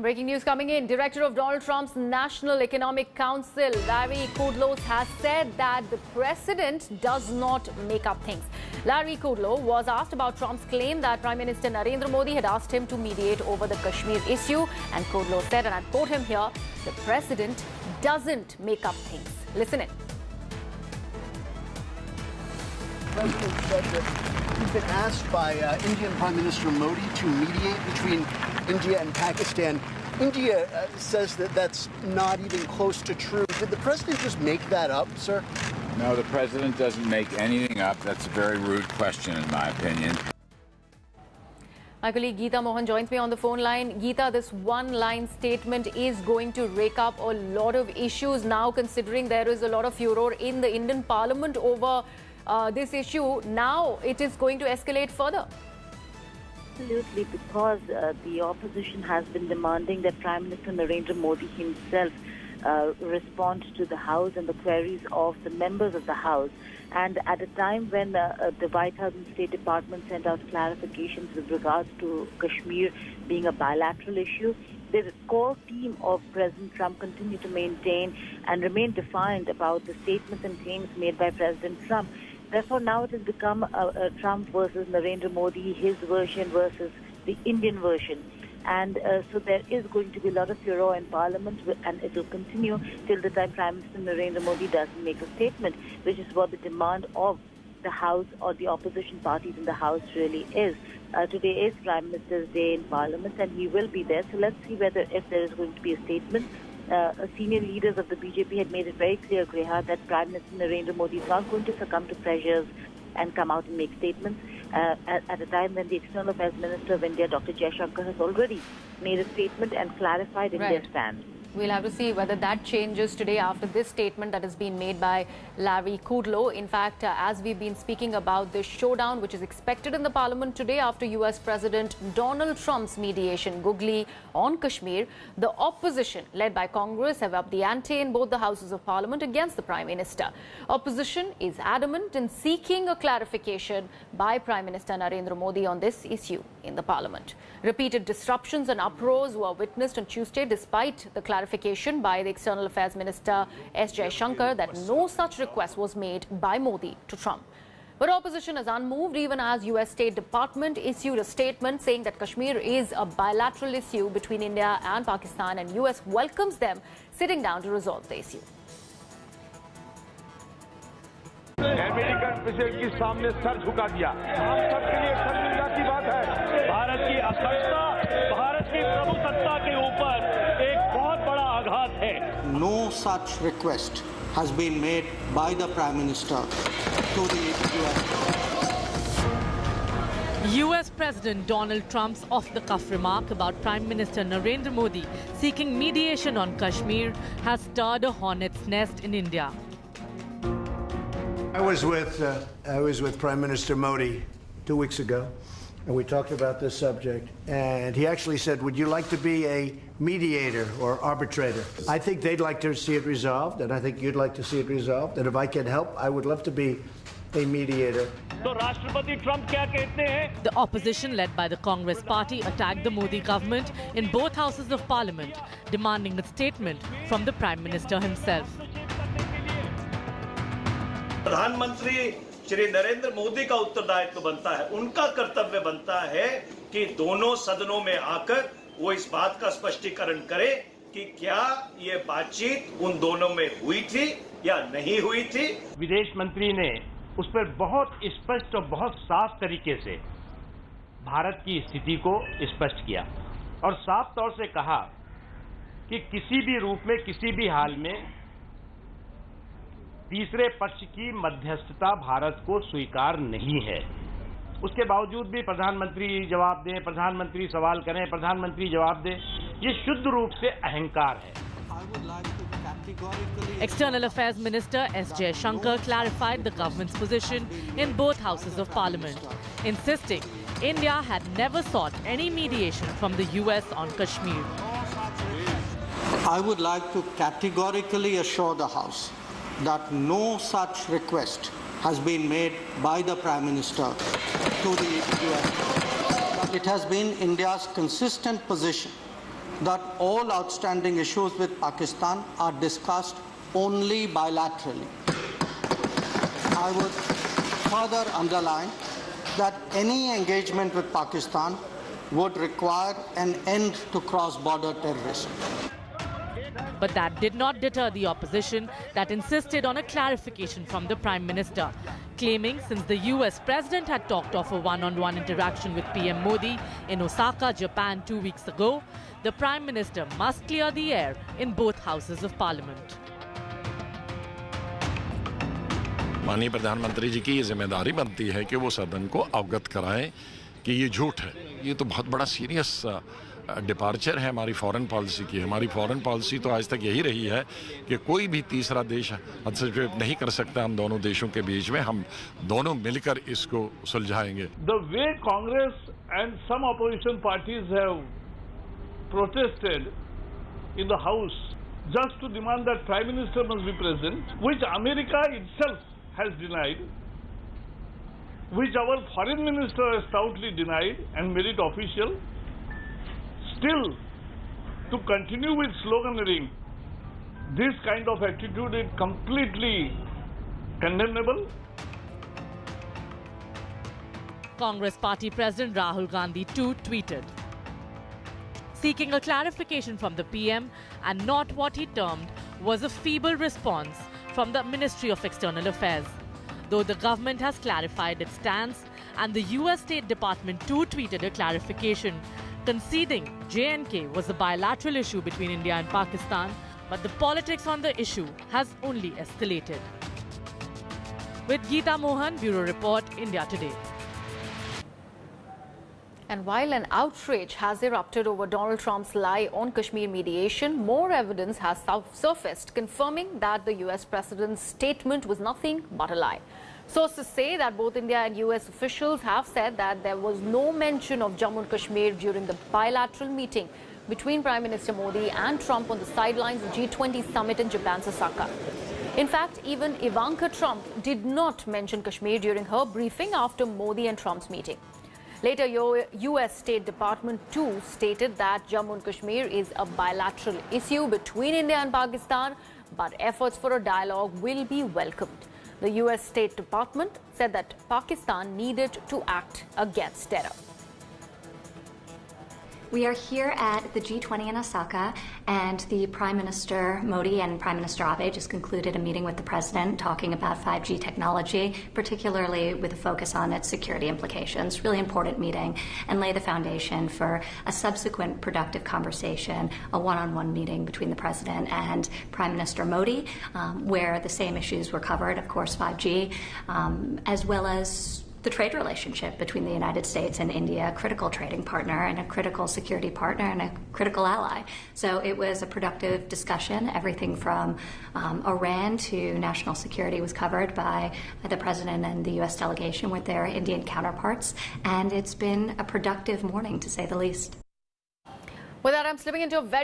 And breaking news coming in, Director of Donald Trump's National Economic Council, Larry Kudlow, has said that the president does not make up things. Larry Kudlow was asked about Trump's claim that Prime Minister Narendra Modi had asked him to mediate over the Kashmir issue. And Kudlow said, and I quote him here, the president doesn't make up things. Listen in. The president said that he's been asked by Indian Prime Minister Modi to mediate between India and Pakistan. India says that that's not even close to true. Did the president just make that up, sir? No, the president doesn't make anything up. That's a very rude question, in my opinion. My colleague Geeta Mohan joins me on the phone line. Geeta, this one-line statement is going to rake up a lot of issues now, considering there is a lot of furor in the Indian Parliament over this issue. Now it is going to escalate further. Absolutely, because the opposition has been demanding that Prime Minister Narendra Modi himself respond to the House and the queries of the members of the House. And at a time when the White House and State Department sent out clarifications with regards to Kashmir being a bilateral issue, the core team of President Trump continue to maintain and remain defiant about the statements and claims made by President Trump. Therefore, now it has become a Trump versus Narendra Modi, his version versus the Indian version. And so there is going to be a lot of furor in Parliament, and it will continue till the time Prime Minister Narendra Modi doesn't make a statement, which is what the demand of the House or the opposition parties in the House really is. Today is Prime Minister's Day in Parliament, and he will be there. So let's see whether if there is going to be a statement. Senior leaders of the BJP had made it very clear, Greha, that Prime Minister Narendra Modi is not going to succumb to pressures and come out and make statements at a time when the External Affairs Minister of India, Dr. Jaishankar, has already made a statement and clarified India's stand. We'll have to see whether that changes today after this statement that has been made by Larry Kudlow. In fact, as we've been speaking about this showdown, which is expected in the Parliament today after US President Donald Trump's mediation googly on Kashmir, the opposition, led by Congress, have upped the ante in both the Houses of Parliament against the Prime Minister. Opposition is adamant in seeking a clarification by Prime Minister Narendra Modi on this issue in the Parliament. Repeated disruptions and uproars were witnessed on Tuesday despite the clarification by the External Affairs Minister S. Jaishankar that no such request was made by Modi to Trump. But opposition is unmoved even as US State Department issued a statement saying that Kashmir is a bilateral issue between India and Pakistan, and US welcomes them sitting down to resolve the issue. American president के सामने sir झुका दिया। हम सबके लिए शर्मिंदा की बात है। भारत की अखंडता, भारत की प्रभुसत्ता के ऊपर एक बहुत बड़ा आघात है। No such request has been made by the Prime Minister to the US President Donald Trump's off-the-cuff remark about Prime Minister Narendra Modi seeking mediation on Kashmir has stirred a hornet's nest in India. I was with Prime Minister Modi 2 weeks ago, and we talked about this subject. And he actually said, "Would you like to be a mediator or arbitrator?" I think they'd like to see it resolved, and I think you'd like to see it resolved. And if I can help, I would love to be a mediator. The opposition, led by the Congress party, attacked the Modi government in both houses of Parliament, demanding a statement from the Prime Minister himself. प्रधानमंत्री श्री नरेंद्र मोदी का उत्तरदायित्व बनता है, उनका कर्तव्य बनता है कि दोनों सदनों में आकर वो इस बात का स्पष्टीकरण करे कि क्या ये बातचीत उन दोनों में हुई थी या नहीं हुई थी। विदेश मंत्री ने उस पर बहुत स्पष्ट और बहुत साफ तरीके से भारत की स्थिति को स्पष्ट किया और साफ तौर से कहा कि किसी भी रूप में, किसी भी हाल में तीसरे पक्ष की मध्यस्थता भारत को स्वीकार नहीं है। उसके बावजूद भी प्रधानमंत्री जवाब दें, प्रधानमंत्री सवाल करें, प्रधानमंत्री जवाब दें, ये शुद्ध रूप से अहंकार है। External Affairs Minister S. Jaishankar clarified the government's position in both houses of Parliament, insisting India had never sought any mediation from the US on Kashmir. I would like to categorically assure the House that no such request has been made by the Prime Minister to the US. It has been India's consistent position that all outstanding issues with Pakistan are discussed only bilaterally. I would further underline that any engagement with Pakistan would require an end to cross-border terrorism. But that did not deter the opposition that insisted on a clarification from the Prime Minister, claiming since the US President had talked of a one-on-one interaction with PM Modi in Osaka, Japan 2 weeks ago, the Prime Minister must clear the air in both houses of Parliament. माननीय प्रधानमंत्री जी की ये जिम्मेदारी बनती है कि वो सदन को अवगत कराएं कि ये झूठ है। ये तो बहुत बड़ा सीरियस डिपार्चर है हमारी फॉरेन पॉलिसी की। हमारी फॉरेन पॉलिसी तो आज तक यही रही है कि कोई भी तीसरा देश हस्तक्षेप नहीं कर सकता हम दोनों देशों के बीच में। हम दोनों मिलकर इसको सुलझाएंगे। The way Congress and some opposition parties have protested in the House just to demand that Prime Minister must be present, which America itself has denied, which our Foreign Minister has stoutly denied and made it official, still to continue with sloganeering this kind of attitude is completely condemnable. Congress Party President Rahul Gandhi too tweeted, seeking a clarification from the PM and not what he termed was a feeble response from the Ministry of External Affairs. Though the government has clarified its stance and the US State Department too tweeted a clarification, conceding J&K was a bilateral issue between India and Pakistan, but the politics on the issue has only escalated. With Geeta Mohan, Bureau Report, India Today. And while an outrage has erupted over Donald Trump's lie on Kashmir mediation, more evidence has surfaced confirming that the US president's statement was nothing but a lie. Sources say that both India and US officials have said that there was no mention of Jammu and Kashmir during the bilateral meeting between Prime Minister Modi and Trump on the sidelines of G20 Summit in Japan's Osaka. In fact, even Ivanka Trump did not mention Kashmir during her briefing after Modi and Trump's meeting. Later, US State Department too stated that Jammu and Kashmir is a bilateral issue between India and Pakistan, but efforts for a dialogue will be welcomed. The US State Department said that Pakistan needed to act against terror. We are here at the G20 in Osaka, and the Prime Minister Modi and Prime Minister Aide just concluded a meeting with the President talking about 5G technology, particularly with a focus on its security implications. Really important meeting, and lay the foundation for a subsequent productive conversation, a one-on-one meeting between the President and Prime Minister Modi, where the same issues were covered, of course 5G, as well as the trade relationship between the United States and India, a critical trading partner and a critical security partner and a critical ally. So it was a productive discussion. Everything from Iran to national security was covered by the President and the US delegation with their Indian counterparts. And it's been a productive morning, to say the least. With that, I'm slipping into a very